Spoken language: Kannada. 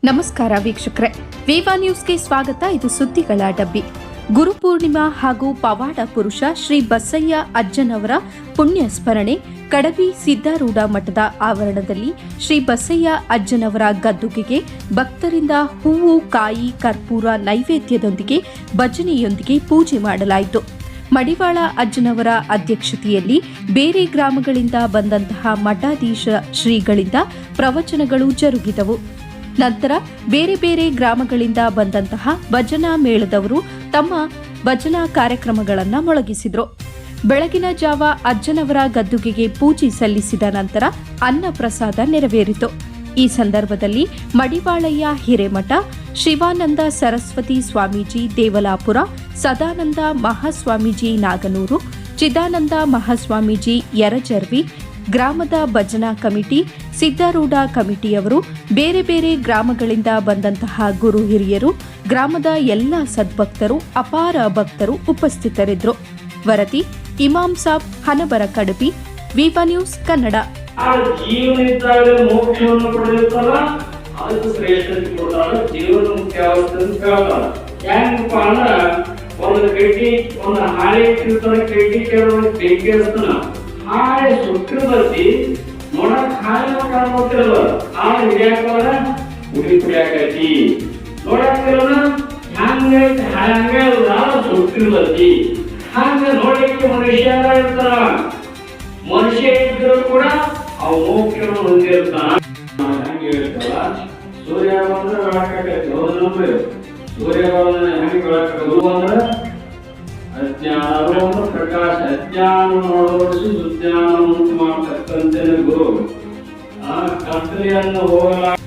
ನಮಸ್ಕಾರ ವೀಕ್ಷಕರೇ, ವಿವಾ ನ್ಯೂಸ್ಗೆ ಸ್ವಾಗತ. ಇದು ಸುದ್ದಿಗಳ ಡಬ್ಬಿ. ಗುರುಪೂರ್ಣಿಮಾ ಹಾಗೂ ಪವಾಡ ಪುರುಷ ಶ್ರೀ ಬಸಯ್ಯ ಅಜ್ಜನವರ ಪುಣ್ಯ ಸ್ಮರಣೆ ಕಡಬಿ ಸಿದ್ದಾರೂಢ ಮಠದ ಆವರಣದಲ್ಲಿ ಶ್ರೀ ಬಸಯ್ಯ ಅಜ್ಜನವರ ಗದ್ದುಗೆಗೆ ಭಕ್ತರಿಂದ ಹೂವು, ಕಾಯಿ, ಕರ್ಪೂರ ನೈವೇದ್ಯದೊಂದಿಗೆ ಭಜನೆಯೊಂದಿಗೆ ಪೂಜೆ ಮಾಡಲಾಯಿತು. ಮಡಿವಾಳ ಅಜ್ಜನವರ ಅಧ್ಯಕ್ಷತೆಯಲ್ಲಿ ಬೇರೆ ಗ್ರಾಮಗಳಿಂದ ಬಂದಂತಹ ಮಠಾಧೀಶ ಶ್ರೀಗಳಿಂದ ಪ್ರವಚನಗಳು ಜರುಗಿದವು. ನಂತರ ಬೇರೆ ಬೇರೆ ಗ್ರಾಮಗಳಿಂದ ಬಂದಂತಹ ಭಜನಾ ಮೇಳದವರು ತಮ್ಮ ಭಜನಾ ಕಾರ್ಯಕ್ರಮಗಳನ್ನು ಮೊಳಗಿಸಿದರು. ಬೆಳಗಿನ ಜಾವ ಅಜ್ಜನವರ ಗದ್ದುಗೆಗೆ ಪೂಜೆ ಸಲ್ಲಿಸಿದ ನಂತರ ಅನ್ನ ಪ್ರಸಾದ ನೆರವೇರಿತು. ಈ ಸಂದರ್ಭದಲ್ಲಿ ಮಡಿವಾಳಯ್ಯ ಹಿರೇಮಠ, ಶಿವಾನಂದ ಸರಸ್ವತಿ ಸ್ವಾಮೀಜಿ ದೇವಲಾಪುರ, ಸದಾನಂದ ಮಹಾಸ್ವಾಮೀಜಿ ನಾಗನೂರು, ಚಿದಾನಂದ ಮಹಾಸ್ವಾಮೀಜಿ ಯರಜರ್ವಿ, ಗ್ರಾಮದ ಭಜನಾ ಕಮಿಟಿ, ಸಿದ್ದಾರೂಢ ಕಮಿಟಿಯವರು, ಬೇರೆ ಬೇರೆ ಗ್ರಾಮಗಳಿಂದ ಬಂದಂತಹ ಗುರು ಹಿರಿಯರು, ಗ್ರಾಮದ ಎಲ್ಲ ಸದ್ಭಕ್ತರು, ಅಪಾರ ಭಕ್ತರು ಉಪಸ್ಥಿತರಿದ್ದರು. ವರದಿ ಇಮಾಮ್ ಸಾಬ್, ಹನಬರ ಕಡಬಿ, ವಿವಾ ನ್ಯೂಸ್ ಕನ್ನಡ. ಹಾಳೆ ಸುಟ್ಟು ಬರ್ತಿ ನೋಡಕ್ ಹಾಳೆ ಕಾಣೋತಿರಲ್ಲ ಆ ಹಿಡಿಯಾಕವರ ಉಡಿ ಕುಡಿಯಾಕೈತಿ ನೋಡಕ್ತಿರಲ್ಲ ಹಂಗೈತಿ ಹಂಗ ಸುಟ್ಟು ಬರ್ತಿ ಹಂಗ ನೋಡಕ್ಕೆ ಮನುಷ್ಯ ಇರ್ತಾರ. ಮನುಷ್ಯ ಇದ್ರು ಕೂಡ ಅವು ಮೋಕ್ಷವನ್ನು ಹೊಂದಿರ್ತಾನ. ಹಂಗೆ ಹೇಳ್ತಾರ ಸೂರ್ಯ ಬಂದ್ರೆ ಬೆಳಕಾಕೈತಿ. ಹೌದು ನಂಬಿ ಸೂರ್ಯ ಬಂದ್ರೆ ಹೆಂಗೆ ಬೆಳಕಾಕದು ಅಂದ್ರೆ ಅಜ್ಞಾನ ಪ್ರಕಾಶ, ಅಜ್ಞಾನ ನೋಡೋಡಿಸಿ ಸುಜ್ಞಾನ ಉಂಟು ಮಾಡತಕ್ಕಂತೆ ಗುರು. ಆ ಕತ್ತಲೆಯನ್ನು ಹೋಗಲಾಗ